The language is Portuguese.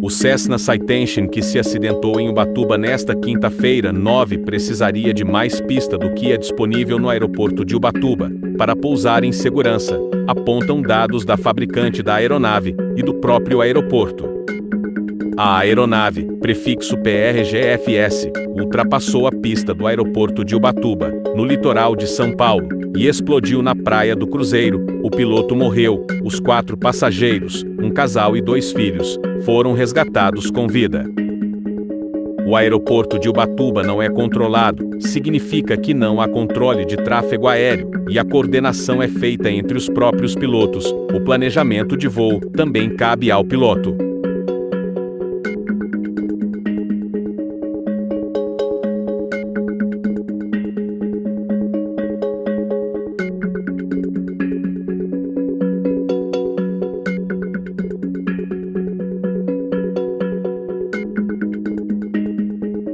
O Cessna Citation que se acidentou em Ubatuba nesta quinta-feira, 9, precisaria de mais pista do que é disponível no aeroporto de Ubatuba, para pousar em segurança, apontam dados da fabricante da aeronave e do próprio aeroporto. A aeronave, prefixo PRGFS, ultrapassou a pista do aeroporto de Ubatuba, no litoral de São Paulo, e explodiu na praia do Cruzeiro. O piloto morreu, os 4 passageiros, um casal e 2 filhos, foram resgatados com vida. O aeroporto de Ubatuba não é controlado, significa que não há controle de tráfego aéreo, e a coordenação é feita entre os próprios pilotos. O planejamento de voo também cabe ao piloto.